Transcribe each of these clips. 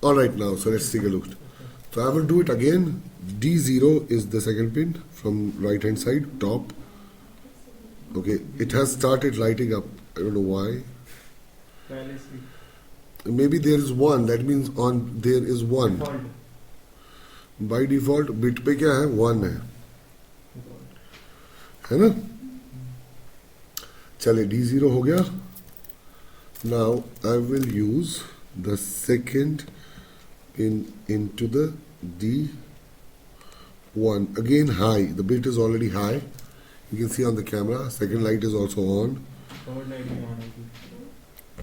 All right, now, so let's take a look. So I will do it again. D0 is the second pin from right hand side, top. Okay, it has started lighting up. I don't know why. Maybe there is one. That means on there is one. By default, bit पे क्या है? 1 है ना? चले D0 हो गया. Now I will use the second pin into the D1. Again high. The bit is already high. You can see on the camera. Second light is also on.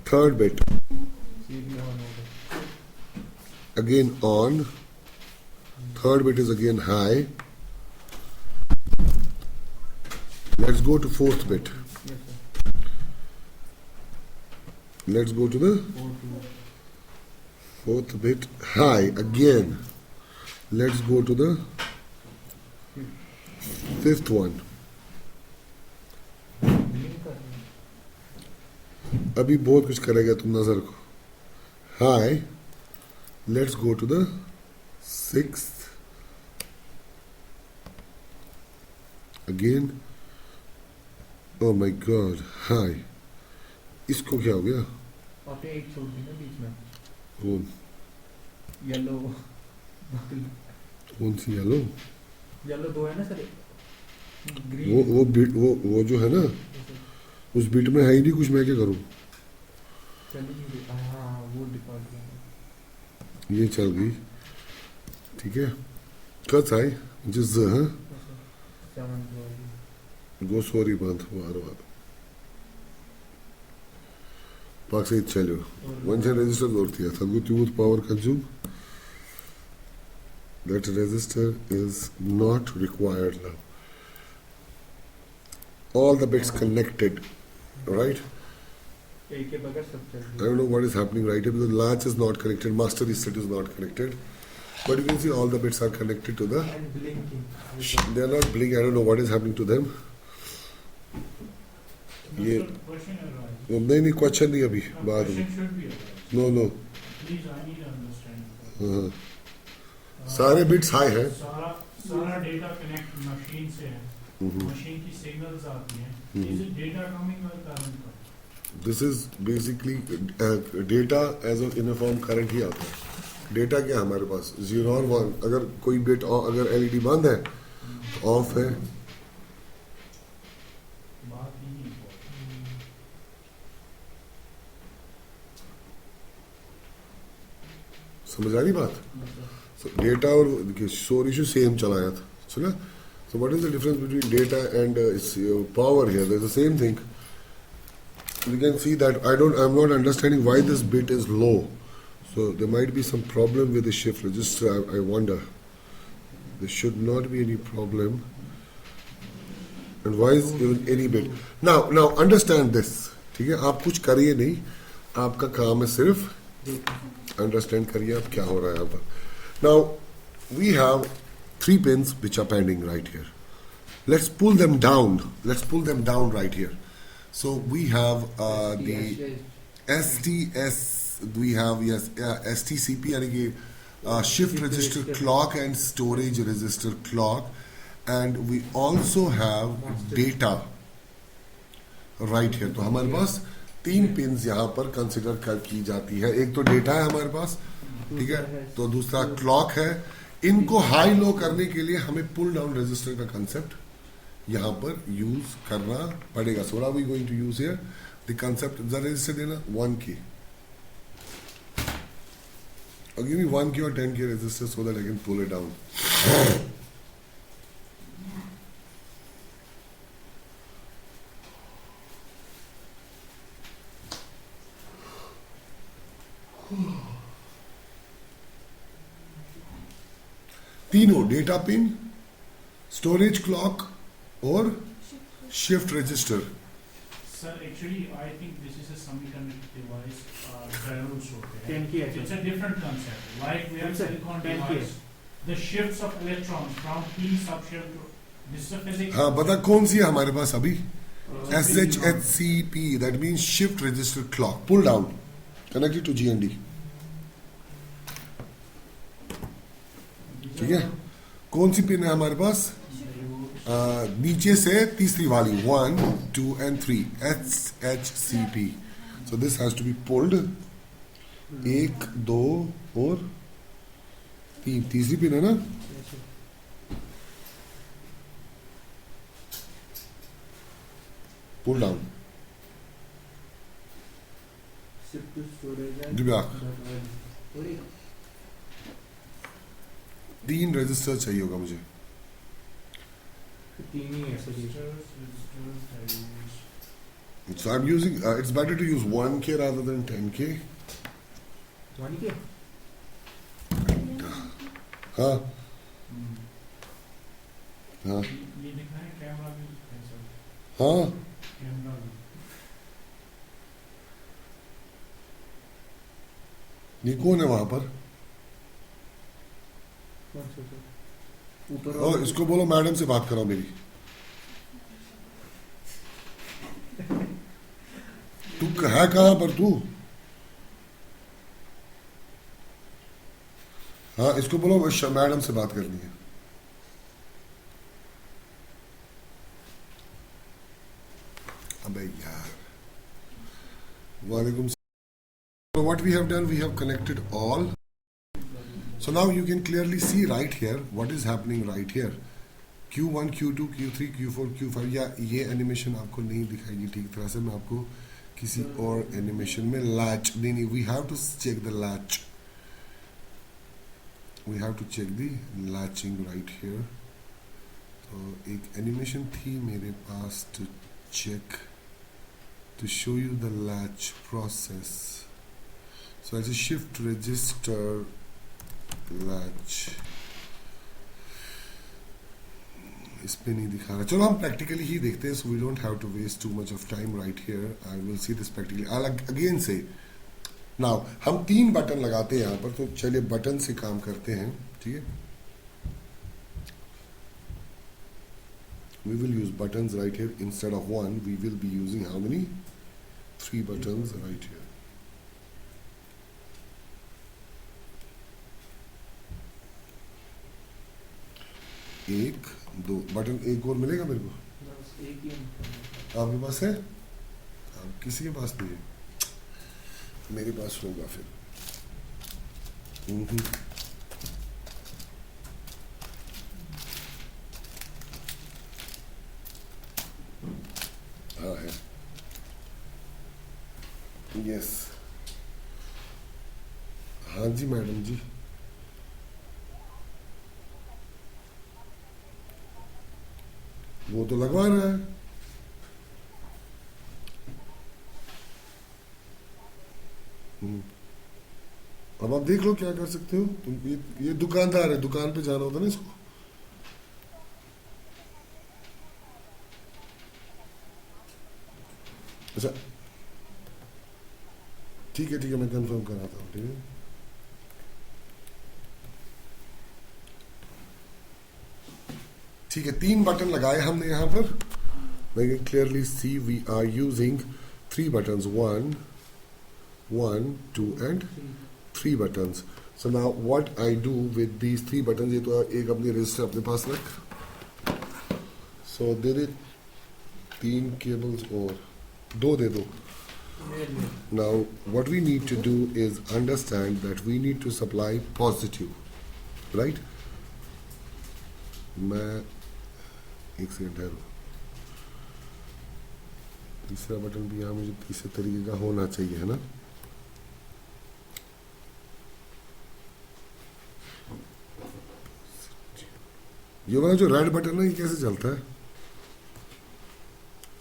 Third bit. Again on. Third bit is again high. Let's go to fourth bit. Let's go to the fourth bit high again. Let's go to the fifth one. अभी बहुत कुछ करेगा तुम नजर को. High. Let's go to the sixth. Again. Oh my God. High. इसको क्या हो गया? आपने एक छोड़ दी ना बीच में. कौन? येलो. कौन सी येलो? येलो दो है ना सर. वो बीट वो जो है ना, उस बीट में है ही नहीं कुछ. मैं क्या करूं? हाँ वो डिफॉल्ट है. ये चल गई. ठीक है. कत है जिस हाँ गो सॉरी बंद वार वार पाक से चलो. वन रजिस्टर जोड़ती है था youth power consume. That resistor is not required now. All the bits connected, right? I don't know what is happening right here because latch is not connected, master reset is not connected. But you can see all the bits are connected to the. And blinking. They are not blinking. I don't know what is happening to them. ये नहीं question नहीं अभी बाद में. No no. सारे bits high है. सारा data connect machine से है. मशीन की सिग्नल्स आती हैं. इज इट डेटा कमिंग और current. This is basically data as in a form current ही आता है. डेटा क्या है हमारे पास? 0 और 1. अगर कोई बिट अगर एलईडी बंद है तो ऑफ है. समझ आ रही बात? डेटा और सोर इशू सेम चलाया था. चला. So what is the difference between data and power here? There's the same thing. You can see that I'm not understanding why this bit is low. So there might be some problem with the shift register. I wonder. There should not be any problem. And why is even any bit? Now understand this. ठीक है. आप कुछ करिए नहीं. आपका काम है सिर्फ अंडरस्टैंड करिए आप क्या हो रहा है यहाँ पर. Now we have 3 pins which are pending right here. Let's pull them down. Let's pull them down right here. So we have the STS. We have STCP यानी कि shift register clock and storage register clock, and we also have data right here. तो हमारे पास 3 pins यहाँ पर consider की जाती है. एक तो डेटा है हमारे पास. ठीक है. तो दूसरा क्लॉक है. इनको हाई लो करने के लिए हमें पुल डाउन रेजिस्टर का कंसेप्ट यहाँ पर यूज करना पड़ेगा. So what are we going to use here? The concept. The register देना 1K. और गिव मी 1K और 10K register so that I can pull it down. तीनों डेटा पिन, स्टोरेज क्लॉक और shift register. Sir, actually, I think this is a semiconductor device. Diodes होते हैं. 10K. It's a different concept. Like we have silicon 10K. device. The shifts of electrons from P subshell to this is a physics. हाँ बता कौन सी है हमारे पास अभी? SHCP. That means shift register clock. Pull down. Connected to GND. ठीक है, कौन C pin है हमारे पास? नीचे से तीसरी वाली 1 2 and 3 HHCP. So this has to be pulled. 1 2 और 3, तीसरी पिन है ना? Pull down shift to storage Divya, और एक 3 रजिस्टर चाहिए होगा मुझे. तीन ही है सर ये. So I'm using, it's better to use 1K rather than 10K. One के हाँ हाँ ये दिखा है कैमरा भी है सर, हाँ, कैमरा भी. ये कौन है वहां पर? कौन सा सर? ऊपर और इसको बोलो मैडम से बात कराओ मेरी. तू है कहाँ पर तू? हाँ, इसको बोलो मैडम से बात करनी है. अबे यार, वालेकुम. So what we have done, we have connected all. So now you can clearly see right here what is happening right here. Q1, Q2, Q3, Q4, Q5. या ये एनिमेशन आपको नहीं दिखाएगी ठीक तरह से. मैं आपको किसी और एनिमेशन में लैच नहीं, we have to check the latch. We have to check the latching right here. तो एक एनिमेशन थी मेरे पास to check, to show you the latch process. So as a shift register latch, इस पे नहीं दिखा रहा. चलो हम प्रैक्टिकली ही देखते हैं. So we don't have to waste too much of time right here. I will see this practically. I'll again say. Now हम 3 बटन लगाते हैं यहाँ पर. तो चलिए बटन से काम करते हैं. ठीक है, we will use buttons right here instead of 1. We will be using how many? 3 buttons right here. एक 2 बटन, एक और मिलेगा मेरे को. बस एक ही है. आपके पास है? आप किसी के पास नहीं है, मेरे पास होगा फिर. हाँ है. यस, हाँ जी मैडम जी. वो तो लगवा रहा है. अब आप देख लो क्या कर सकते हो तुम. ये दुकानदार है, दुकान पे जाना होता ना इसको. अच्छा ठीक है, मैं कंफर्म कराता हूँ. ठीक है, ठीक है. 3 बटन लगाए हमने यहाँ पर. I can clearly see we are using 3 buttons. 1 2 and 3 buttons. So now what I do with these 3 buttons, ये तो एक अपनी रजिस्टर अपने पास रख. So दे दे 3 cables और 2 दे दो. Now what we need to do is understand that we need to supply positive, right? मैं एक सेकंड है. तीसरा बटन भी यहाँ मुझे तीसरे तरीके का होना चाहिए, है ना? ये वाला जो रेड बटन है ये कैसे चलता है?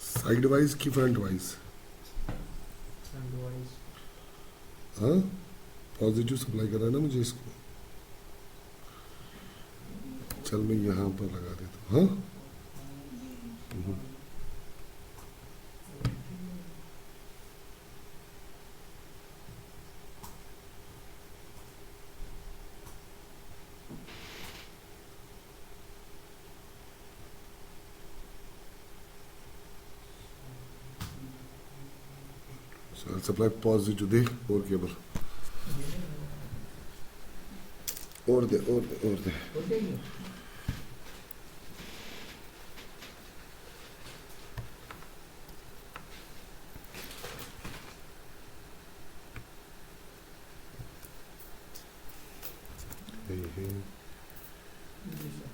साइड वाइज की फ्रंट वाइज? हाँ, पॉजिटिव सप्लाई कर रहा है ना मुझे इसको. चल मैं यहाँ पर लगा देता हूँ. हाँ सप्लाई पॉजिटिव. देख और केबल और दे और दे और दे। हो जाएगी जी sir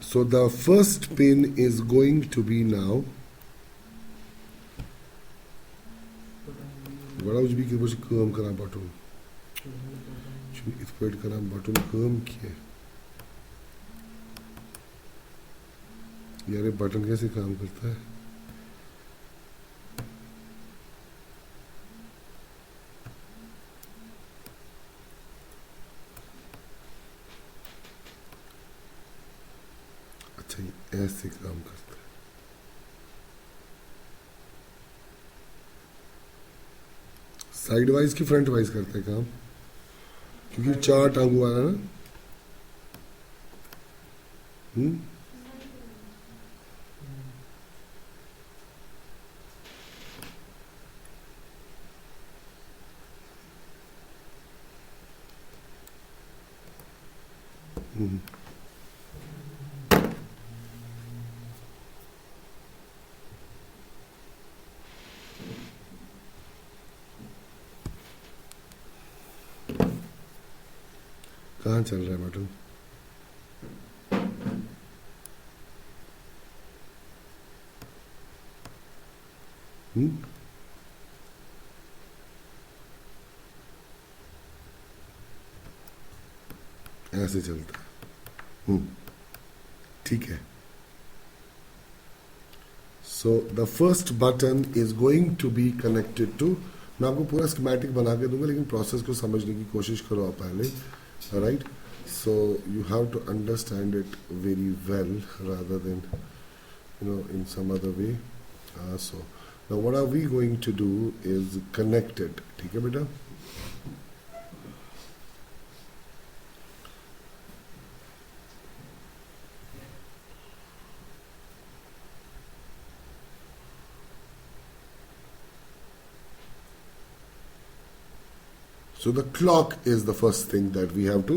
So the first pin is going to be now. Bana uç bir başı kığım karan button. Çünkü itfait karan button kığım kiye. यार ये बटन कैसे काम करता है? अच्छा ये ऐसे काम करता है। साइड वाइज की फ्रंट वाइज करता है काम, क्योंकि चार टांगू वाला ना। कहाँ चल रहा है बटन? ऐसे चलता है। ठीक है। So the first button is going to be connected to, मैं आपको पूरा स्कीमेटिक बना के दूंगा, लेकिन प्रोसेस को समझने की कोशिश करो आप पहले, right? So you have to understand it very well rather than in some other way. So now what are we going to do is connect it. ठीक है बेटा? So the clock is the first thing that we have to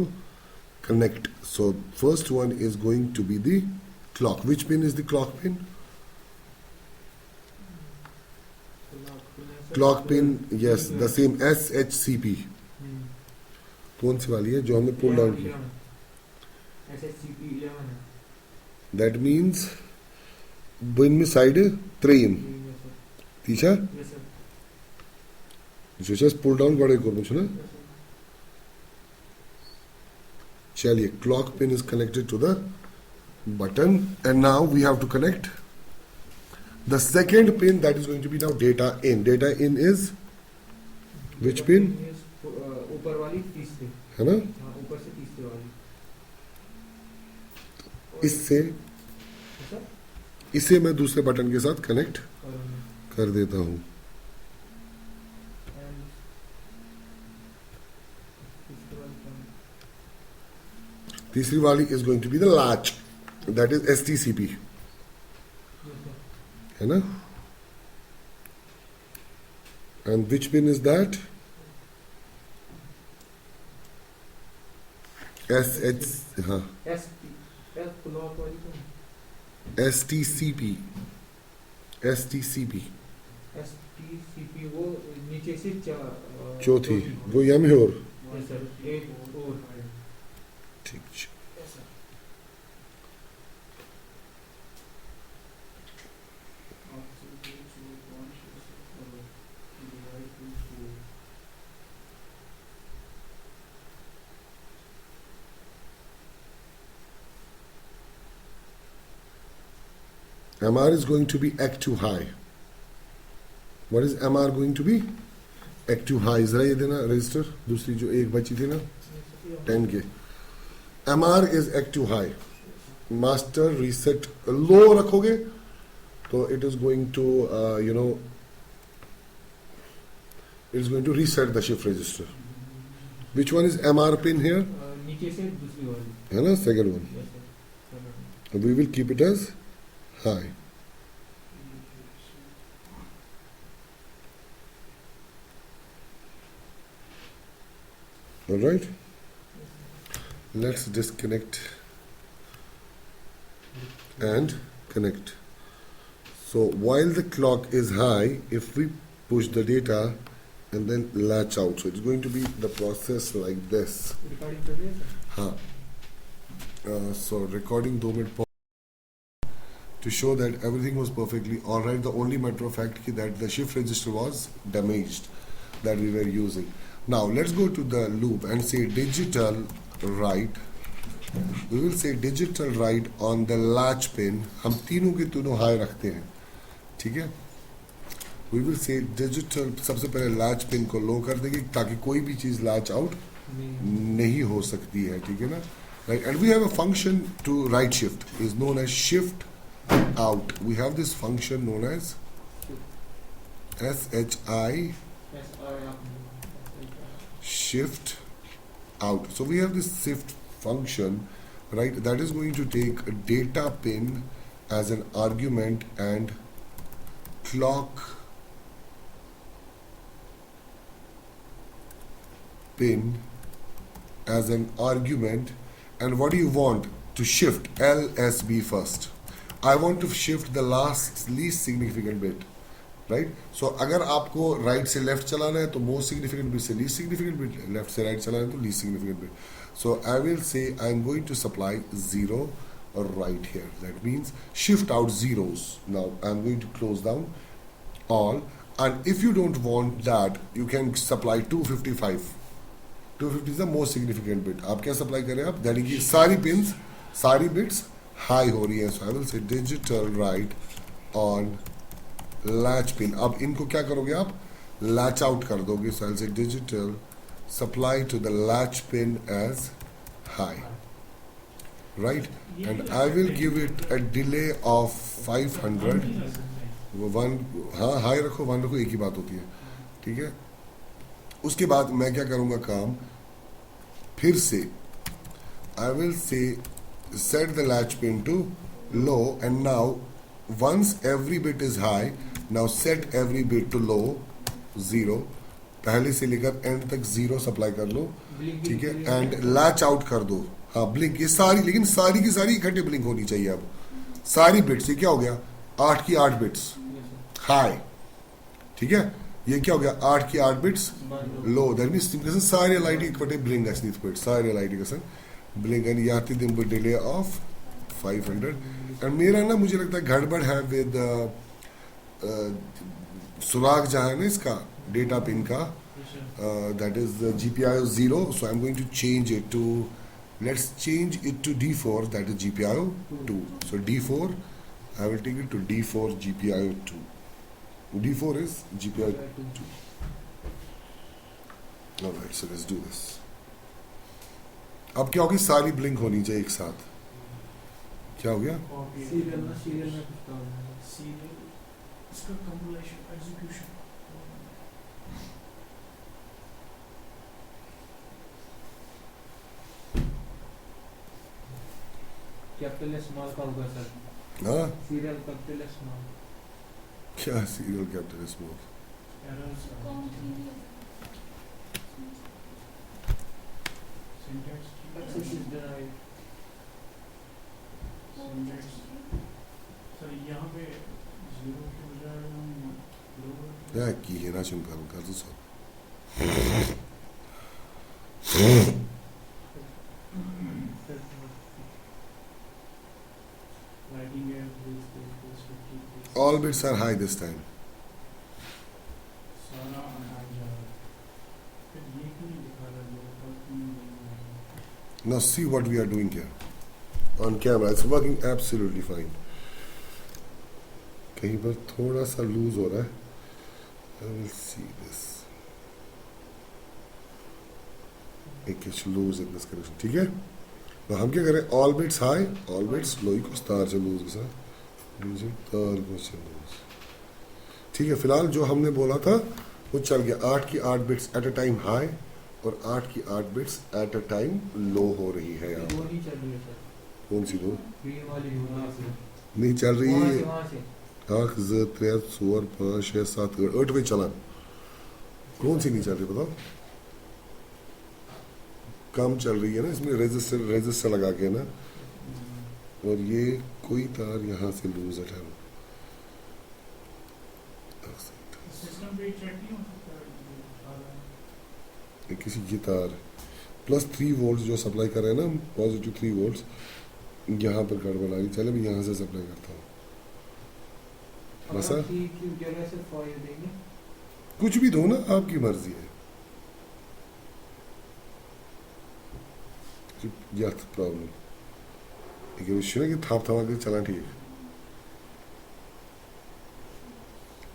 connect. So first one is going to be the clock. Which pin is the clock pin? Clock pin, yes, the same SHCP. कौन सी वाली है जो हमने pull down की? SHCP 11 है That means bin में side है 3 तीछा yes sir जो चीज पुल डाउन बड़े को मुझे ना चलिए clock pin is connected to the button and now we have to connect the second pin that is going to be now data in. Data in is which pin? ऊपर वाली तीसरी है ना? हाँ ऊपर से तीसरी वाली इससे सर इसे मैं दूसरे बटन के साथ कनेक्ट कर देता हूँ. तीसरी वाली is going to be the latch, that is STCP, है ना? And which pin is that? SH हाँ क्लॉक वाली STCP STCP STCP वो नीचे से चौथी वो यम है और यस सर एक और ठीक है. MR is going to be active high. What is MR going to be? Active high. जरा ये देना रजिस्टर दूसरी जो एक बची थी ना 10 के. MR is active high. Master reset low रखोगे तो it is going to it is going to reset the shift register. Which one is MR pin here? नीचे से दूसरी वाली है ना second one. Yes sir We will keep it as high. All right, let's disconnect and connect. So while the clock is high, if we push the data and then latch out, so it's going to be the process like this. Recording कर रही है sir? हाँ, so recording 2 minutes to show that everything was perfectly all right. The only matter of fact that the shift register was damaged that we were using. Now let's go to the loop and say digital write. We will say digital write on the latch pin. हम तीनों के तीनों high रखते हैं, ठीक है. We will say digital, सबसे पहले latch pin को लो कर देंगे ताकि कोई भी चीज latch out नहीं हो सकती है, ठीक है ना. Right, and we have a function to write shift is known as shift out. We have this function known as SHI shift out. So we have this shift function, right, that is going to take a data pin as an argument and clock pin as an argument. And what do you want to shift? LSB first. I want to shift the least significant bit, right? So अगर आपको right से left चलाना है तो most significant bit से least significant bit, left से right चलाना है तो least significant bit. So I will say I'm going to supply 0 right here. That means shift out zeros. Now I'm going to close down all. And if you don't want that, you can supply 255. 250 is the most significant bit. आप क्या supply करें आप? यानी कि सारी pins, सारी bits high हो रही है. So I will say digital write on latch pin. अब इनको क्या करोगे आप? लैच आउट कर दोगे. So I will say digital supply to the latch pin as high, right, and I will give it a delay of 500. One, हाँ high रखो, 1 रखो, एक ही बात होती है, ठीक है. उसके बाद मैं क्या करूंगा काम, फिर से I will say set the latch pin to low and now once every bit is high, now set every bit to low 0. पहले से लेकर एंड तक 0 सप्लाई कर लो, ठीक है, एंड लैच आउट कर दो. हाँ ब्लिंक, ये सारी, लेकिन सारी की सारी इकट्ठे ब्लिंक होनी चाहिए. अब सारी बिट्स, ये क्या हो गया, 8 की 8 बिट्स हाई, ठीक है. ये क्या हो गया, 8 की 8 बिट्स लो. दैट मीन्स सारे एलआईडी इकट्ठे ब्लिंक असली बिट, सारे एलआईडी का सर ब्लिंक एंड याती दिन पर डिले ऑफ 500. एंड मेरा ना मुझे लगता है गड़बड़ है विद सुराग जहाँ है ना इसका डेटा पिन का, that is GPIO 0. So I am going to change it to, let's change it to D4, that is GPIO 2. So D4, I will take it to D4 GPIO 2. D4 is GPIO 2. Alright, so let's do this. अब क्या होगी, सारी blink होनी चाहिए एक साथ. क्या हो गया? सीरियल में कुछ प्रॉब्लम है. सीरियल इसका कंपाइलेशन एग्जीक्यूशन. कैपिटल स्मॉल का होगा सर. हाँ, सीरियल कैपिटल स्मॉल. क्या serial capital small? Errors syntax Access is denied. Syntax. Sir यहाँ पे 0 के बजाय हम लोअर क्या की है ना चुन कर दो सब. writing है this 50. All bits are high this time. सारा आ जा रहा है. फिर ये क्यों नहीं दिखा रहा है, लोअर क्यों नहीं दिखा रहा है? Now see what we are doing here on camera. It's working absolutely fine. कहीं पर थोड़ा सा लूज हो रहा है. I will see this. एक कुछ लूज in this connection. ठीक है. तो हम क्या करें, all bits high, all bits low को स्टार से लूज के साथ losing तार को से लूज. ठीक है. फिलहाल जो हमने बोला था वो चल गया. 8 की 8 bits at a time high और 8 की 8 बिट्स एट अ टाइम लो हो रही है. यहाँ वो पर नहीं चल रही है सर. कौन सी दो ग्रीन वाली वहाँ से. नहीं चल रही वहाँ है. से वहाँ से. 8 2 3 4 5 6 7 8 पे चला. कौन सी नहीं चल रही बताओ. काम चल रही है ना, इसमें रेजिस्टर लगा के ना, और ये कोई तार यहाँ से लूज है। सिस्टम पे चेक नहीं हो सकता ये किसी ये तार प्लस 3 वोल्ट जो सप्लाई कर रहे हैं ना, पॉजिटिव 3 वोल्ट्स, यहाँ पर गड़बड़ आ रही। चले मैं यहाँ से सप्लाई करता हूँ। बस अगर की जगह से फॉइल देंगे कुछ भी दो ना, आपकी मर्जी है। यह प्रॉब्लम एक विषय है कि थाप थमा के चला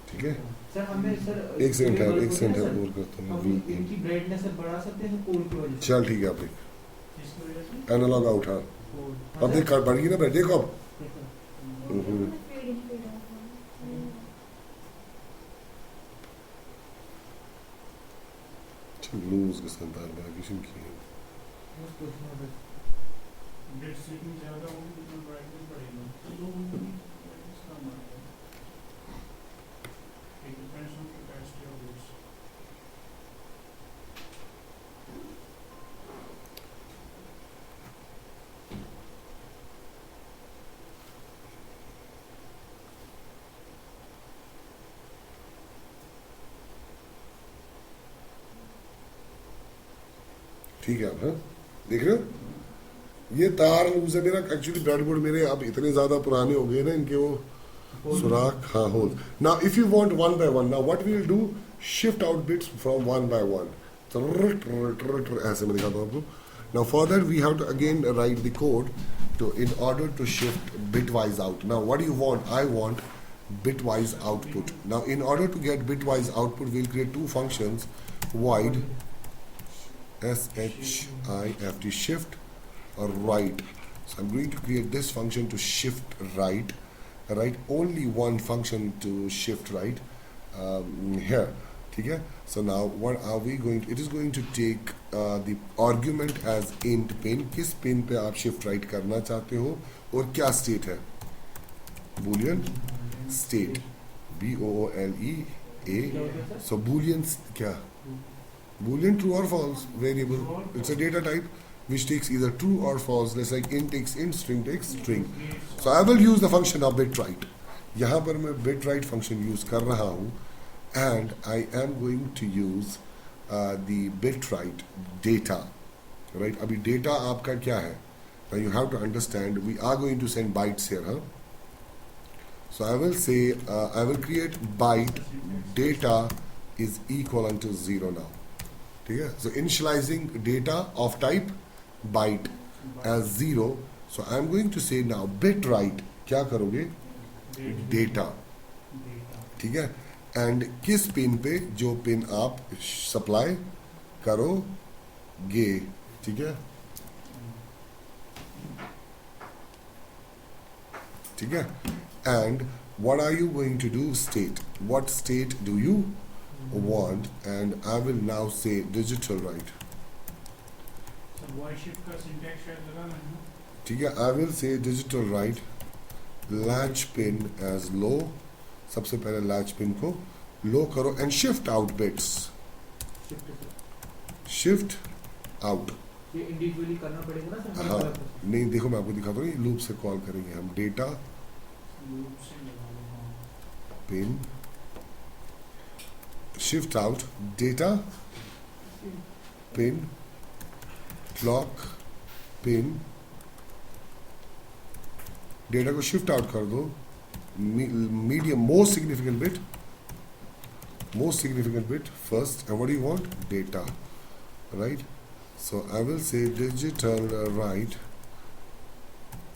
ठीक है। सर हमें सर एक सेकंड ये है, बल्ब एक होते सेकंड हैं है, सर, और करता हूँ। हम इनकी ब्राइटनेस बढ़ा सकते हैं कोड की वजह से। चल ठीक है, आप देख इसकी वजह से एनालॉग आउट। हाँ कोड अब देख बढ़ गई ना, बैठ देखो अब। लूज के साथ तार बाइकिशन की है। बिट स्विचिंग ज़्यादा होगी तो ब्राइटनेस बढ़ेगा, तो लोगों को ब्राइटनेस कम आएगा। It depends on capacity of bits. ठीक है, आप हाँ देख रहे हो, ये तार लूज है मेरा। एक्चुअली ब्रेडबोर्ड मेरे अब इतने ज्यादा पुराने हो गए ना, इनके वो सुराख, हाँ hole. Now if you want one by one, now what we will do, shift out bits from one by one. ऐसे मैं दिखाता हूँ आपको। Now for that we have to again write the code to in order to shift bitwise out. Now what do you want? I want bitwise output. Now in order to get bitwise output, we'll create two functions, void shift shift or right. So I'm going to create this function to shift right, only one function to shift right here. Okay? So now what are we going to, it is going to take the argument as int pin. किस pin पे आप shift right करना चाहते हो और क्या state है, boolean state, BOOLEA. So boolean क्या, boolean true or false variable. It's a data type which takes either true or false. Let's like int takes int, string takes string. So I will use the function of bit right. यहाँ पर मैं bit right function use कर रहा हूँ, and I am going to use the bit right data. Right? अभी data आपका क्या है? Now you have to understand. We are going to send bytes here, huh? So I will say I will create byte data is equal unto 0 now. ठीक है? So initializing data of type byte as 0. So I am going to say now bit right क्या करोगे? Data. ठीक है? And किस pin पे, जो pin आप सप्लाई करोगे, ठीक है, ठीक है. And what are you going to do, state, what state do you want, and I will now say digital write. So void shift का syntax शायद लगाना है ना? ठीक है, I will say digital write latch pin as low. सबसे पहले latch pin को लो करो and shift out bits, shift out. ये इंडिविजुअली करना पड़ेगा ना सर? हाँ नहीं, देखो मैं आपको दिखाता हूँ, लूप से कॉल करेंगे हम. डेटा Loop से लगा लो, हाँ। Pin shift out, data pin clock pin, data को शिफ्ट आउट कर दो. Medium, most significant bit first. And what do you want? Data, right? So I will say digital write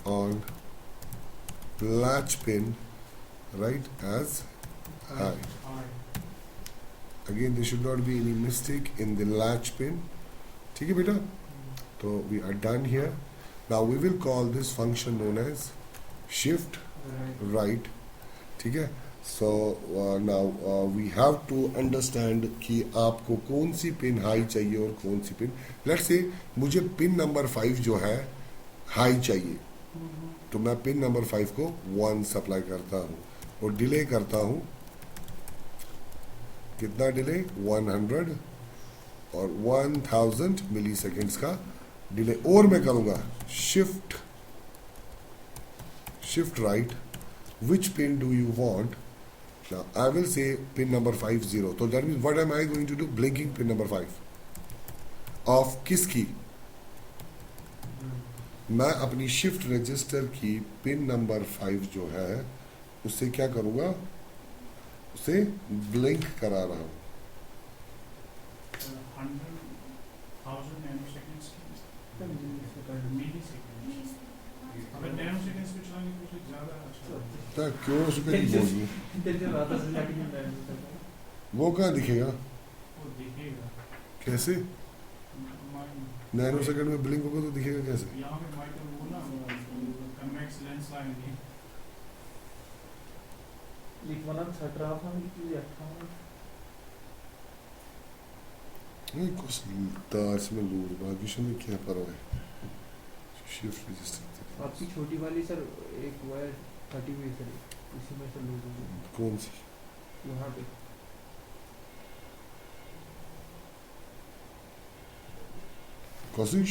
on latch pin, right, as high. Again, there should not be any mistake in the latch pin. ठीक है बेटा? So we are done here. Now we will call this function known as shift right. ठीक है. So now we have to understand कि आपको कौन C pin high चाहिए और कौन सी पिन. लेट्स से मुझे पिन नंबर 5 जो है हाई चाहिए, तो मैं पिन नंबर 5 को 1 सप्लाई करता हूँ और डिले करता हूँ. कितना डिले? 100 और 1000 मिली सेकेंड्स का डिले। और मैं करूंगा shift right, which pin do you want? Now I will say pin number 50. So that means what am I going to do? Blinking pin number 5 of किसकी? मैं अपनी शिफ्ट रजिस्टर की pin number 5 जो है उससे क्या करूंगा? उसे ब्लिंक करा रहा हूं। 100,000 nanoseconds milliseconds। अगर nanoseconds पे चलाएंगे तो उससे ज़्यादा अच्छा होगा। क्यों उसको नहीं बोलूं? वो कहाँ दिखेगा? वो दिखेगा कैसे? नैनो सेकंड में ब्लिंक होगा तो दिखेगा कैसे? यहाँ पे माइक्रो वो ना कन्वेक्स लेंस लाएंगे। नहीं कुछ दास में लूज बाकी शुरू क्या परवाह है? शिफ्ट रजिस्टर आपकी छोटी वाली सर एक वायर 30 हुई सर, इसी में से लूज होगी कौन सी? यहाँ पे। कोशिश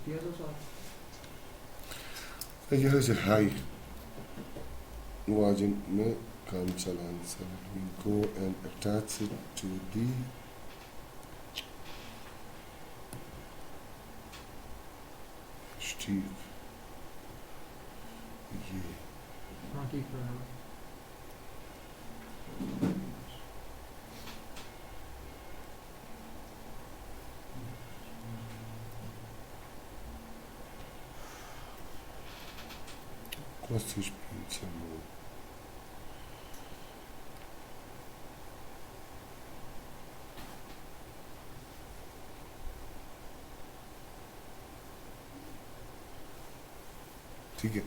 किया तो सर यहाँ से हाई वाजिन में काम चलान sir we go and attach it to the stick। ये हाँ ठीक है। कोशिश पीछे लो। ठीक है।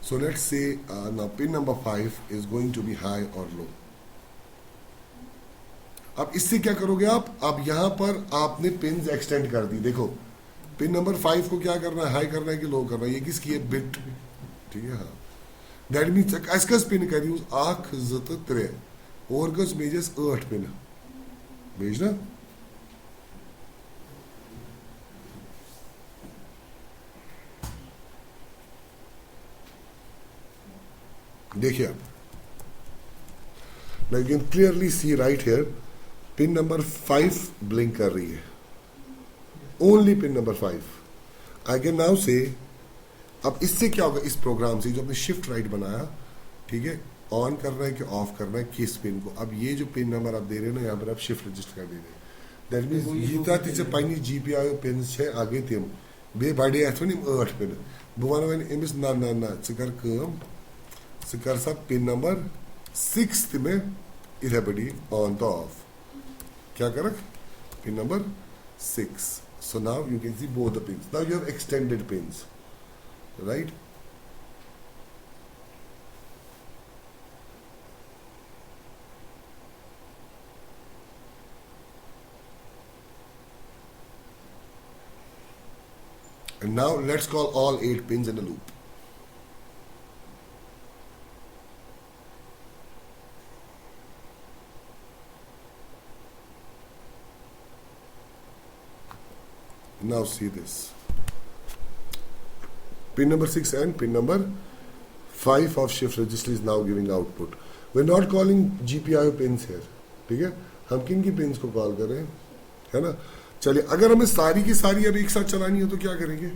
So let's say now pin number 5 is going to be high और लो। अब इससे क्या करोगे आप? अब यहां पर आपने पिन्स एक्सटेंड कर दी। देखो पिन नंबर 5 को क्या करना है? हाई करना है कि लो करना है? ये किसकी है? बिट। ठीक है। हाँ दैट मीन्स कस पिन कर यूज आख जत 3 और गस भेजस 8 पिन भेजना। देखिए आप लेकिन clearly see right here pin number 5 blink कर रही है, only pin number 5। I can now say अब इससे क्या होगा? इस प्रोग्राम से जो आपने शिफ्ट राइट बनाया, ठीक है, ऑन करना है कि ऑफ करना है किस पिन को? अब ये जो पिन नंबर आप दे रहे हैं ना यहाँ पर आप शिफ्ट रजिस्टर कर दे रहे हैं। दैट मीन्स यीता तिचे पन्नी GPIO पिन छे आगे तिम बे बड़े अथवा निम 8 पिन बह वन वन अमिस ना ना ना च कर कम च कर सा पिन नंबर 6 में इधर बड़ी ऑन तो ऑफ क्या करक pin number 6। So now you can see both the pins. Now you have extended pins, right? And now let's call all 8 pins in a loop. Now see this. Pin number 6 and pin number 5 of shift register is now giving output. We're not calling GPIO pins here. ठीक है, हम किन की pins को call कर रहे हैं, है ना? चलिए, अगर हमें सारी की सारी अब एक साथ चलानी हो तो क्या करेंगे?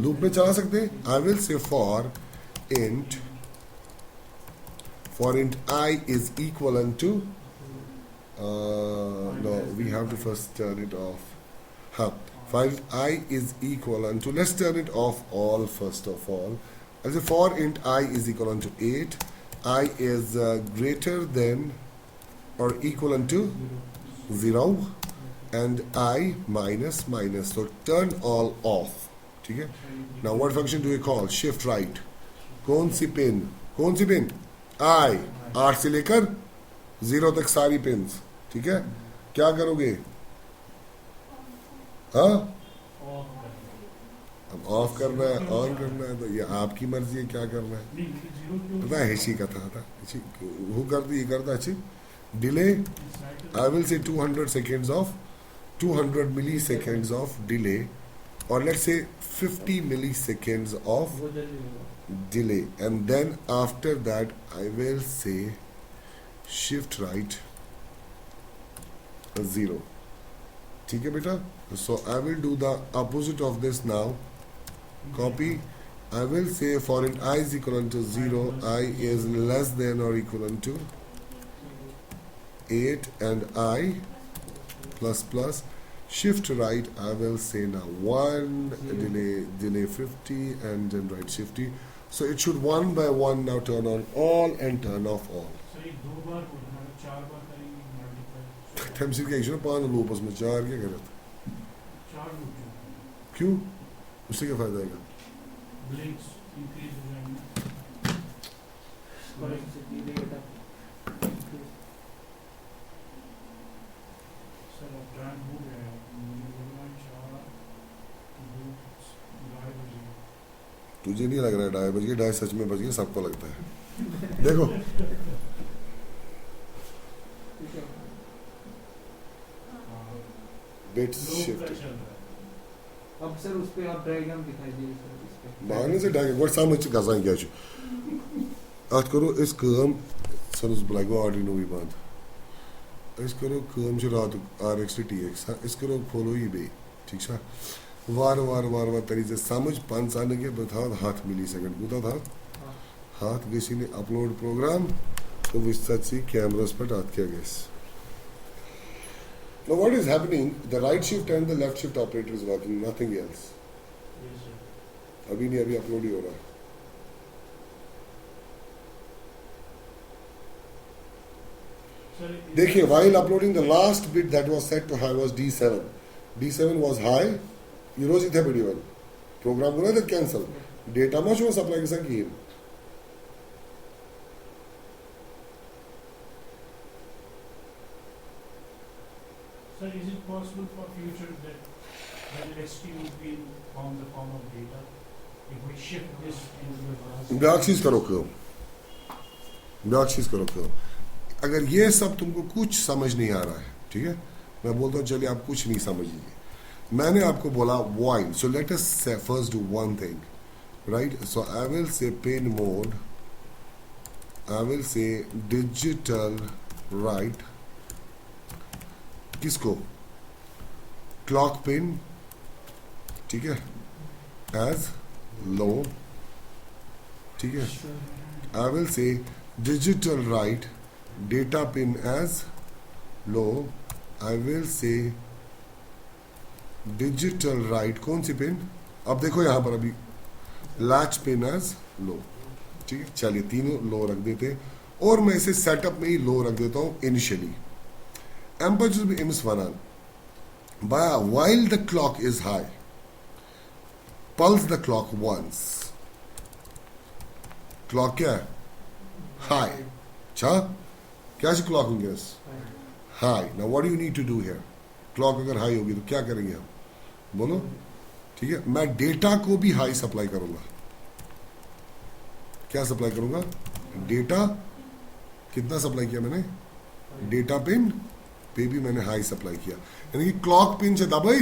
लूप में चला सकते हैं. I will say for int I is equivalent to no, we have to first turn it off. हाँ, 5I is equivalent to, let's turn it off all first of all. I'll say for int I is equivalent to 8, I is greater than or equivalent to 0 and I minus. So turn all off. ठीक है? Now what function do we call? Shift right. कौन C pin? I. 8 से लेकर 0 तक सारी pins. ठीक है? क्या करोगे? हाँ? अब ऑफ करना है, ऑन करना है, तो ये आपकी मर्जी है क्या करना है. पता है इसी का था वो कर दी, ये करता अच्छी delay. I will say 200 seconds of 200 milliseconds of delay, or let's say 50 milliseconds of वो जल्दी होगा. delay, and then after that I will say shift right 0. ठीक है बेटा? So I will do the opposite of this now. Copy. I will say for int I is equivalent to 0, I is less than or equivalent to 8, and I plus plus shift right. I will say now 1 delay 50, and then right 50. So it should one by one now turn on all and turn off all. Sir एक 2 बार होगा, 4 बार करेंगे multiply. तमसील क्या issue 5 loops में 4 क्या करे? 4 loop जो क्यों? उससे क्या फायदा है? ब्लिंक्स इंक्रीज हो जाएंगे. Correct से delay होता. सर अब टाइम हो गया है. मुझे बोलना है 4 लूप 2 बजे. तुझे नहीं लग रहा है 2:30 बज गए? 2:30 सच में बज गए, सबको लगता है. देखो ठीक है. बिट्स लूप का शिफ्ट चल रहा है. अब सर उस पे आप डायग्राम दिखाई दिए सर इस पे. माने से डाके गोट समझ च गसान क्या छु अत करो इस काम सनस ब्लैक ऑर्डिनो भी बंद इस करो काम छु रात RX TX इस करो फॉलो ही बे ठीक छा वार वार वार वार तरी से समझ 5 आने के बता 7 मिलीसेकंड गुता था हाँ. हाथ गसी ने अपलोड प्रोग्राम तो विस्तृत कैमरास पर हाथ किया गया. Now what is happening? The right shift and the left shift operator is working, nothing else. Yes, sir. अभी नहीं, अभी अपलोड ही हो रहा है. Sir, देखिए while uploading the last bit that was set to high was D7. D7 was high. ये रोज इथे video वाली प्रोग्राम को ना तो कैंसल डेटा मच वो सप्लाई के संग कीन. Sir, is it possible for future that ST would be on the form of data? If we shift this into the class. Back चीज करो क्यों? ब्याक चीज करो क्यों? अगर ये सब तुमको कुछ समझ नहीं आ रहा है, ठीक है? मैं बोलता हूँ चलिए आप कुछ नहीं समझिए. मैंने आपको बोला while. So let us first do one thing, right? So I will say pin mode. I will say digital right. किसको? क्लॉक पिन, ठीक है, as low, ठीक है. I will say digital right data pin as low. I will say digital right कौन C pin? अब देखो यहाँ पर अभी लैच पिन एज लो, ठीक है. चलिए तीनों लो रख देते हैं और मैं इसे सेटअप में ही लो रख देता हूँ initially. Amperage will be ems vanan. While the clock is high, pulse the clock once. Clock क्या है? High. अच्छा? क्या सी clock होंगे इस? High. Now what do you need to do here? Clock अगर high होगी तो क्या करेंगे हम? बोलो. ठीक है? मैं डेटा को भी high सप्लाई करूंगा. क्या सप्लाई करूंगा? डेटा कितना सप्लाई किया मैंने? डेटा पिन पे भी मैंने हाई सप्लाई किया, यानी कि क्लॉक पिन से दबाई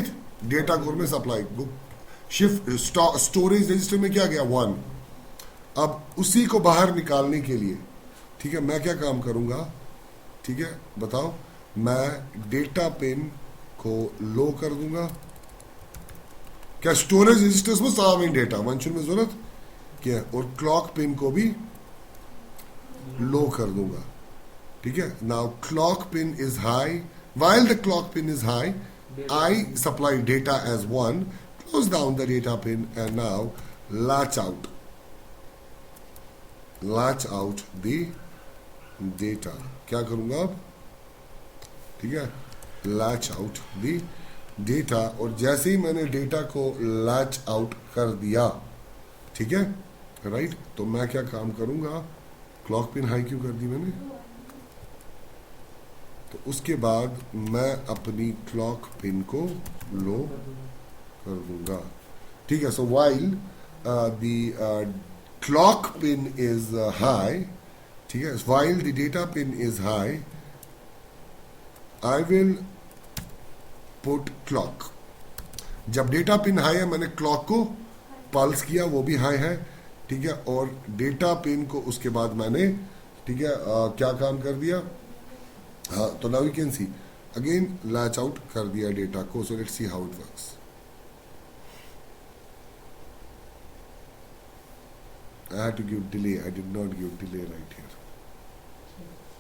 डेटा कोर में सप्लाई शिफ्ट स्टोरेज रजिस्टर में क्या गया 1. अब उसी को बाहर निकालने के लिए, ठीक है, मैं क्या काम करूंगा, ठीक है, बताओ. मैं डेटा पिन को लो कर दूंगा. क्या स्टोरेज रजिस्टर्स में सारा में डेटा वंचुन में जरूरत क्या, और क्लॉक पिन को भी लो कर दूंगा. ठीक है. Now clock pin is high. While the clock pin is high, I supply data as 1, close down the data pin, and now latch out the data. क्या करूंगा अब? ठीक है, latch out the data. और जैसे ही मैंने डेटा को latch out कर दिया, ठीक है, राइट, तो मैं क्या काम करूंगा? क्लॉक पिन हाई क्यों कर दी मैंने? तो उसके बाद मैं अपनी क्लॉक पिन को लो कर दूंगा. ठीक है. So while the clock pin is high, ठीक है, while the data pin is high, I will put clock. जब डेटा पिन हाई है मैंने क्लॉक को पल्स किया, वो भी हाई है, ठीक है. और डेटा पिन को उसके बाद मैंने, ठीक है, क्या काम कर दिया, हाँ, तो now you can see again latch out कर दिया डेटा को. So let's see how it works. I had to give delay. I did not give delay right here.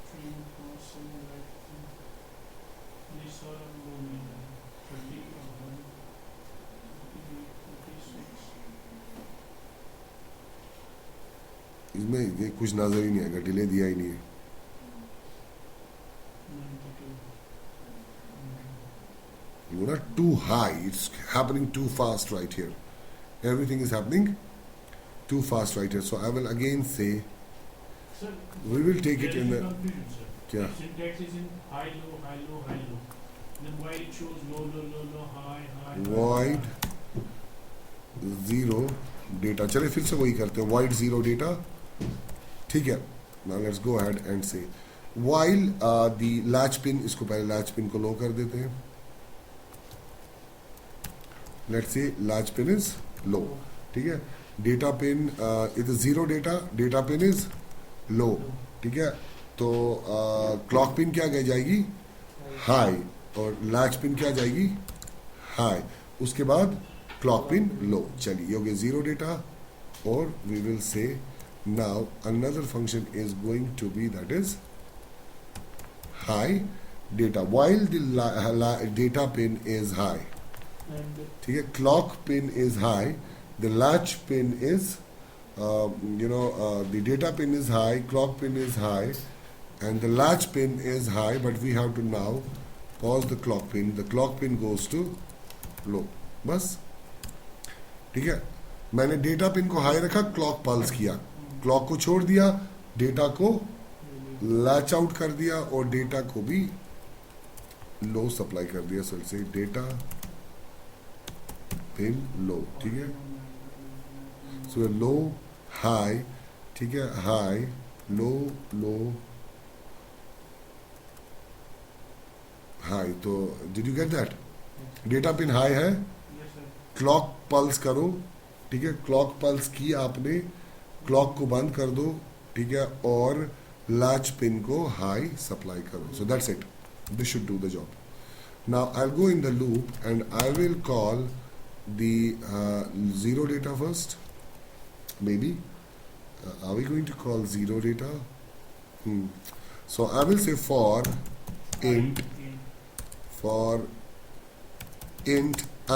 Stream crossing like this are only 30 or 1, 56. इसमें ये कुछ नजर ही नहीं आएगा, delay दिया ही नहीं है. 92. You are too high. It's happening too fast right here. Everything is happening too fast right here. So I will again say Sir, we will take it there in is the confusion, sir. क्या Syntax is in high, low, high, low, high, low. Then why it shows low, low, low, low, high, high, void zero data. चलिए फिर से वही करते हैं, void zero data, ठीक है. Now let's go ahead and say while the latch pin, इसको पहले latch pin को low कर देते हैं. Let's say latch pin is low, ठीक है. Data pin it is zero data pin is low, ठीक है. तो क्लॉक पिन क्या कह जाएगी, हाई, और लैच पिन क्या जाएगी, हाई. उसके बाद क्लॉक पिन लो. चलिए ये हो गया जीरो डेटा. और we will say now another function is going to be that is high data while the data pin is high, And ठीक है. Clock pin is high, the latch pin is the data pin is high, clock pin is high, and the latch pin is high, but we have to now pause the clock pin. The clock pin goes to low. बस, ठीक है. मैंने data pin को high रखा, clock pulse किया, clock को छोड़ दिया, डेटा को लैच आउट कर दिया, और डेटा को भी लो सप्लाई कर दिया. सो से डेटा पिन लो, ठीक है. सो लो हाई, ठीक है, हाई लो लो हाई. तो did you get that. Data pin high है, Yes, sir. क्लॉक पल्स करो, ठीक है. क्लॉक पल्स की आपने, क्लॉक को बंद कर दो, ठीक है, और लैच पिन को हाई सप्लाई करो. So that's it. This should do the job. Now I will go in the loop and I will call the zero data first, maybe. Are we going to call zero data? So I will say for int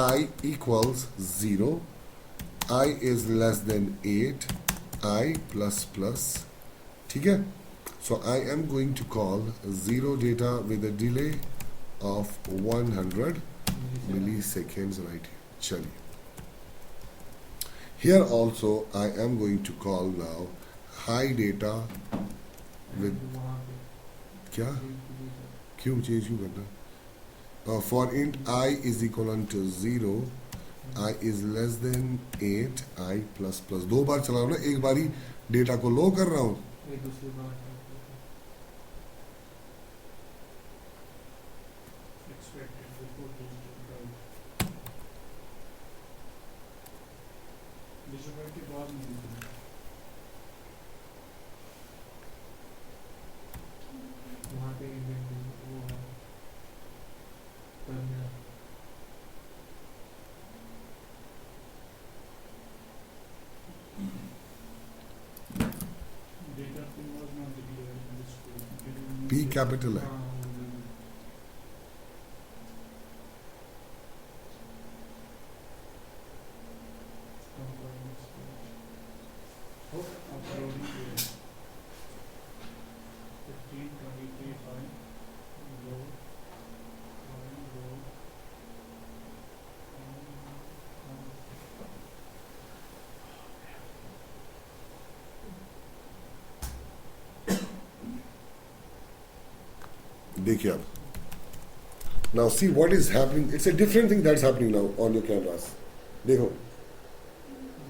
I equals 0, I is less than 8, I plus plus, ठीक है. So I am going to call zero data with a delay of 100 milliseconds right here. चलिए, here also I am going to call now high data with वहाँ पे क्या, क्यों change क्यों करना. For int I is equal to 0, I is less than 8, I plus plus. दो बार चला रहा हूँ ना, एक बारी डेटा को लो कर रहा हूँ, एक दूसरे बार Expected before digital drive. Digital drive के बाद नहीं होता. वहाँ पे event वो है terminal. Data pin was not declared in this code. P capital है. हाँ, Uploading to 15, 23, 5, low, low, देखिए आप. Now see what is happening. It's a different thing that's happening now on your cameras. देखो,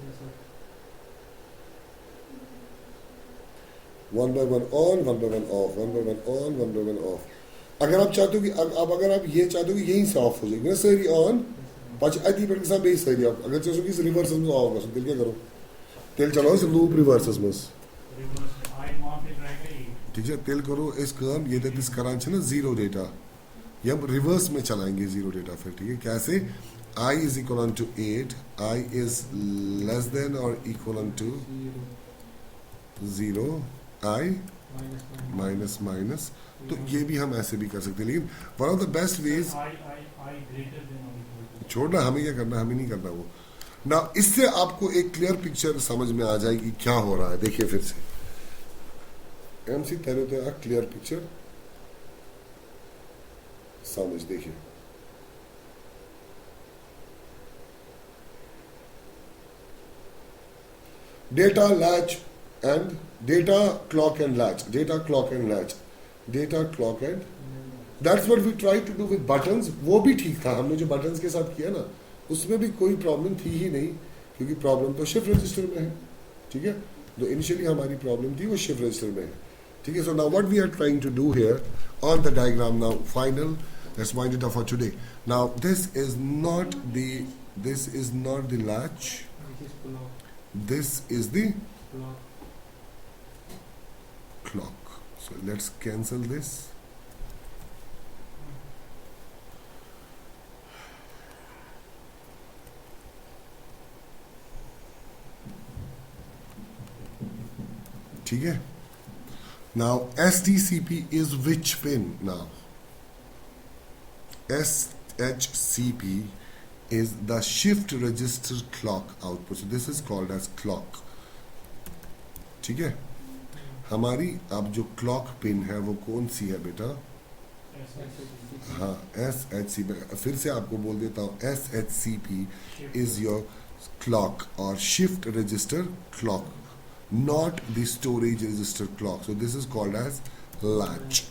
yes sir. one by one on, one by one off, one by one on, one by one off. अगर आप चाहते हो कि अब अगर आप ये चाहते हो कि यहीं से ऑफ हो जाएगी ना सर ऑन पाँच अति पे साहब बेस सर आप अगर चाहो कि रिवर्स में ऑफ होगा तेल क्या करो तेल चलाओ इस लूप रिवर्स में reverse I mount it right ठीक है तेल करो इस काम ये दिस करान ना जीरो डेटा ये हम रिवर्स में चलाएंगे जीरो डेटा फिर ठीक है कैसे I is equal to 8 I is less than or equal to 0 I minus minus तो ये भी हम ऐसे भी कर सकते हैं लेकिन one of the best ways I greater than और इक्वल टू छोड़ना हमें क्या करना हमें नहीं करना वो ना इससे आपको एक क्लियर पिक्चर समझ में आ जाएगी क्या हो रहा है देखिए फिर से एमसी तेरे तो आ क्लियर पिक्चर समझ देखिए data latch and data clock and latch data clock and latch data clock and that's what we tried to do with buttons वो भी ठीक था हमने जो buttons के साथ किया ना उसमें भी कोई प्रॉब्लम थी ही नहीं क्योंकि प्रॉब्लम तो शिफ्ट रजिस्टर में है ठीक है जो इनिशियली हमारी प्रॉब्लम थी वो शिफ्ट रजिस्टर में है ठीक है so now what we are trying to do here on the diagram now final let's wind it up for today now this is not the latch this is the clock so let's cancel this ठीक है now STCP is which pin now SHCP is the shift register clock output so this is called as clock ठीक है हमारी अब जो clock pin है वो कौन सी है बेटा हाँ SHCP फिर से आपको बोल देता हूँ SHCP is your clock or shift register clock not the storage register clock so this is called as latch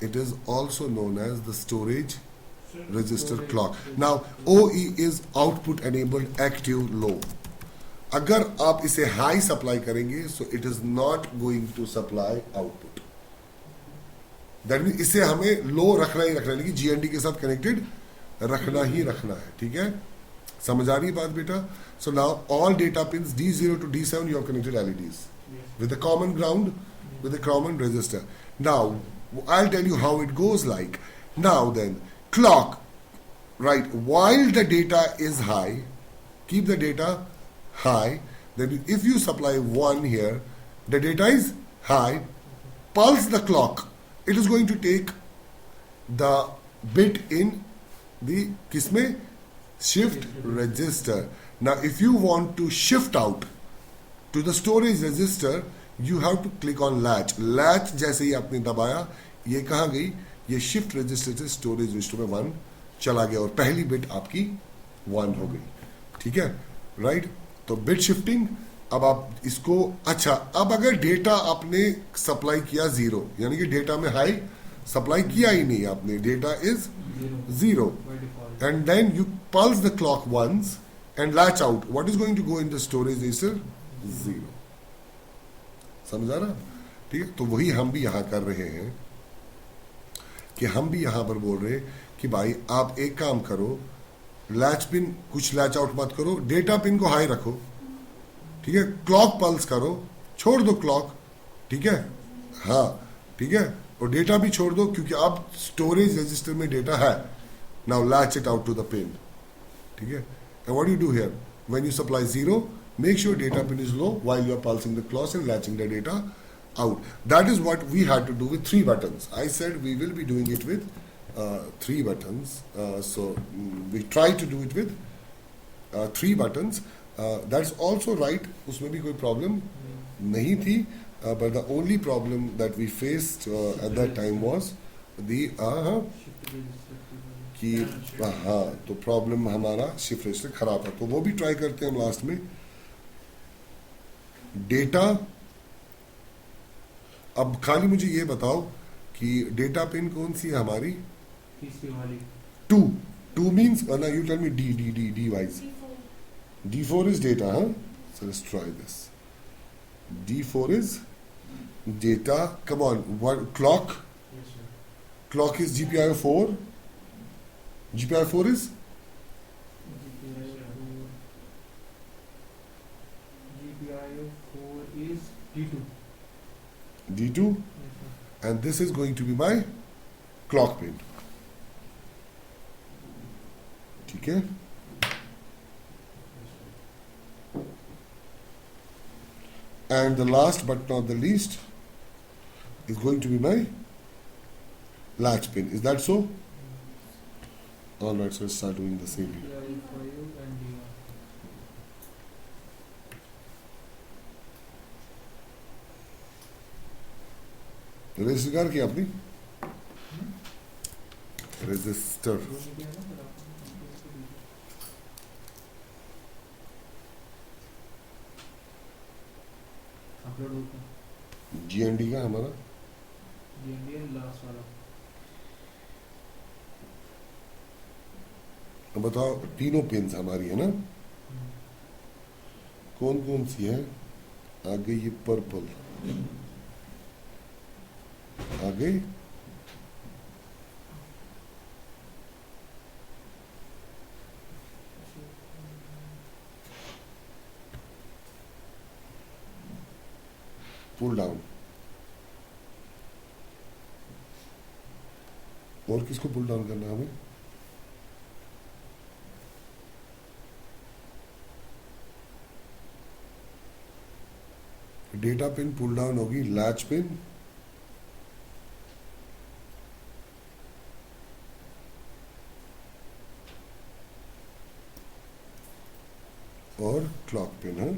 it is also known as the storage register clock now OE is output enabled active low अगर आप इसे high supply करेंगे so it is not going to supply output that means इसे हमें लो रखना ही रखना है लेकिन GND के साथ कनेक्टेड रखना ही रखना है ठीक है समझ आ रही है बात बेटा so now all data pins D0 to D7 you have connected LEDs with a common ground with a common resistor now I'll tell you how it goes like now then clock right while the data is high keep the data high then if you supply 1 here the data is high pulse the clock it is going to take the bit in the kisme shift register now if you want to shift out to the storage register you have to click on latch जैसे ही आपने दबाया ये कहाँ गई ये shift register से storage register में 1 चला गया और पहली बिट आपकी 1 हो गई ठीक है राइट तो बिट शिफ्टिंग अब आप इसको अच्छा अब अगर डेटा आपने सप्लाई किया 0 यानी कि डेटा में हाई सप्लाई किया ही नहीं आपने data is 0 and then you pulse the clock once and latch out what is going to go in the storage register 0 समझा ना ठीक है तो वही हम भी यहां कर रहे हैं कि हम भी यहां पर बोल रहे हैं कि भाई आप एक काम करो लैच पिन कुछ लैच आउट मत करो डेटा पिन को हाई रखो ठीक है क्लॉक पल्स करो छोड़ दो क्लॉक ठीक है हाँ ठीक है और डेटा भी छोड़ दो क्योंकि अब स्टोरेज रजिस्टर में डेटा है now latch it out to the pin ठीक है and what you do here when you supply 0 make sure data pin is low while you are pulsing the clock and latching the data out that is what we had to do with 3 buttons I said we will be doing it with 3 buttons so we try to do it with 3 buttons that's also right उसमें भी कोई problem नहीं थी but the only problem that we faced at that time was the कि हाँ तो problem हमारा shift register खराब था तो वो भी ट्राई करते हैं हम लास्ट में डेटा अब खाली मुझे ये बताओ कि डेटा पिन कौन सी है हमारी तीसरी वाली 2 मींस ना you tell me D wise D4 is data huh so let's try this D4 is data come on what clock Clock is GPIO 4. GPIO 4 is GPIO 4 is D2. D2, Yes, sir. and this is going to be my clock pin. ठीक है? And the last but not the least is going to be my latch pin. Is that so? All right, so let's start doing the same here. GPIO 5 and D1. Register किया आपने register जो media है ना sir आप upload होता है GND का हमारा GNDN लास्ट वाला अब बताओ तीनों पिन्स हमारी है ना कौन कौन सी है आगे ये पर्पल आगे पुल डाउन और किसको पुल डाउन करना है हमें डेटा पिन पुल डाउन होगी लैच पिन और क्लॉक पिन है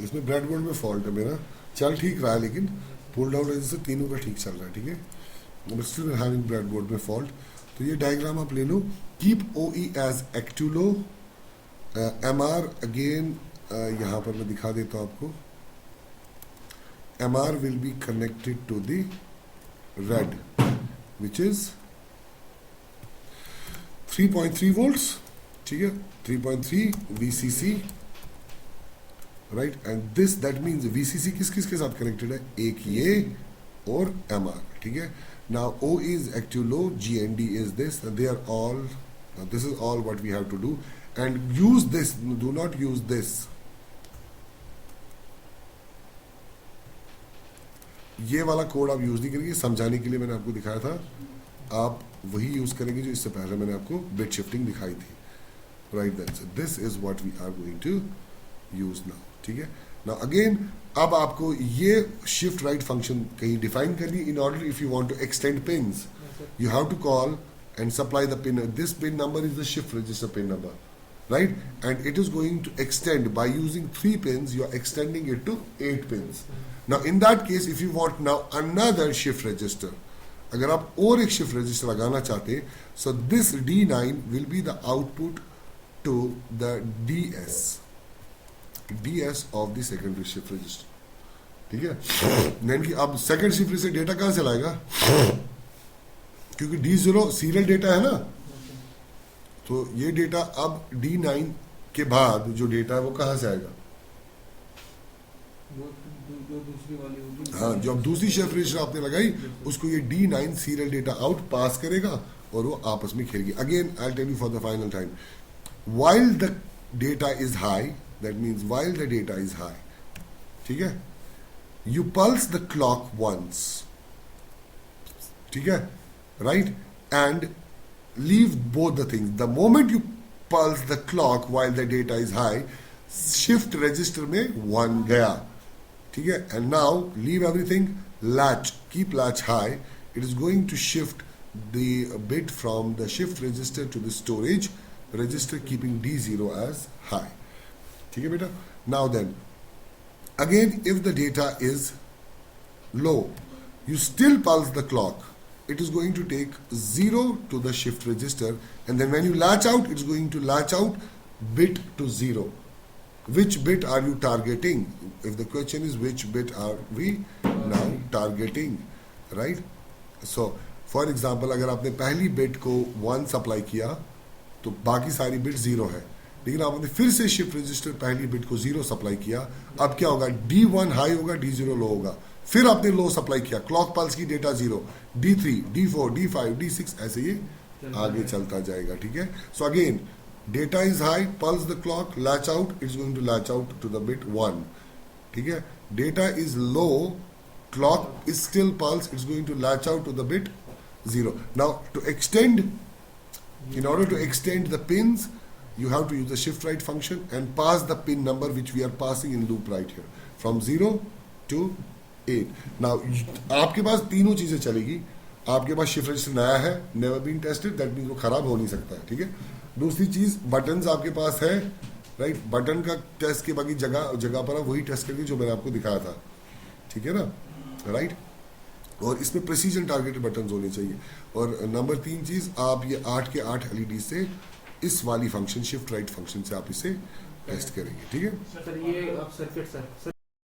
इसमें ब्रेडबोर्ड में फॉल्ट है मेरा, चल ठीक रहा है लेकिन पुल डाउन रजिस्टर तीनों का ठीक चल रहा है, ठीक है, बट स्टिल हैविंग ब्रेडबोर्ड में फॉल्ट। तो ये डायग्राम आप ले लो, keep O E as active low, M R again यहाँ पर मैं दिखा देता हूँ आपको, M R will be connected to the red which is 3.3 volts, ठीक है, 3.3 VCC, right, and this that means VCC किस किस के साथ कनेक्टेड है, एक ये और MR, ठीक है। Now O is active low, GND is this, they are all, this is all what we have to do, and use this, do not use this, ये वाला कोड आप यूज नहीं करेंगे, समझाने के लिए मैंने आपको दिखाया था, आप वही यूज करेंगे जो इससे पहले मैंने आपको बिट शिफ्टिंग दिखाई थी, right, that's it, this is what we are going to use now, ठीक है। नाउ अगेन अब आपको ये शिफ्ट राइट फंक्शन कहीं डिफाइन करनी, in order if you want to extend pins you have to call and supply the pin, this pin number is the shift register pin number, right, and it is going to extend by using 3 pins, you are extending it to 8 pins. Now in that case if you want now another shift register, अगर आप और एक shift register लगाना चाहते, so this D9 will be the output to the DS of the secondary shift register, ठीक है। यानी कि अब सेकंड शिफ्ट से डेटा कहाँ से लाएगा, क्योंकि D0 सीरियल डेटा है ना, तो ये डेटा अब D9 के बाद जो डेटा है वो कहाँ से आएगा, जो दूसरी वाली होगी, हाँ, जो अब दूसरी शिफ्ट रजिस्टर आपने लगाई उसको ये D9 सीरियल डेटा आउट पास करेगा और वो आपस में खेलेगी। Again I tell you for the final time, while the data is high, that means while the data is high, ठीक है, you pulse the clock once, ठीक है, right, and leave both the things. The moment you pulse the clock while the data is high, shift register में 1 गया, ठीक है, and now leave everything, latch, keep latch high, it is going to shift the bit from the shift register to the storage register, keeping D0 as high, ठीक है बेटा। Now then, again if the data is low, you still pulse the clock, it is going to take 0 to the shift register, and then when you latch out, it's going to latch out bit to 0. Which bit are you targeting? If the question is which bit are we now targeting, right? So for example, अगर आपने पहली bit को 1 supply किया तो बाकी सारी bit 0 है, लेकिन आपने फिर से शिफ्ट रजिस्टर पहली बिट को 0 सप्लाई किया, अब क्या होगा, D1 हाई होगा, D0 लो होगा, फिर आपने लो सप्लाई किया, क्लॉक पल्स की data 0, D3, D4, D5, D6, ऐसे ये आगे चलता जाएगा, ठीक है। So again data is high, pulse the clock, latch out, it's going to latch out to the bit 1, ठीक है। Data is low, clock is still pulse, it's going to latch out to the bit 0. Now to extend, in order to extend the pins, you have to use the shift right function and pass the pin number which we are passing in loop right here from 0 to 8. Now आपके पास तीनों चीजें चलेगी, आपके पास shift register नया है, never been tested, that means वो खराब हो नहीं सकता है, ठीक है। दूसरी चीज बटन्स आपके पास है, राइट, बटन का टेस्ट के बाकी जगह पर आप वही टेस्ट करिए जो मैंने आपको दिखाया था, ठीक है ना, राइट, और इसमें प्रेसिजन टारगेटेड बटन्स होने चाहिए। और नंबर 3 चीज, आप ये 8 के 8 LED से इस वाली फंक्शन शिफ्ट राइट फंक्शन से आप इसे टेस्ट करेंगे, ठीक है। सर ये आप सर्किट सर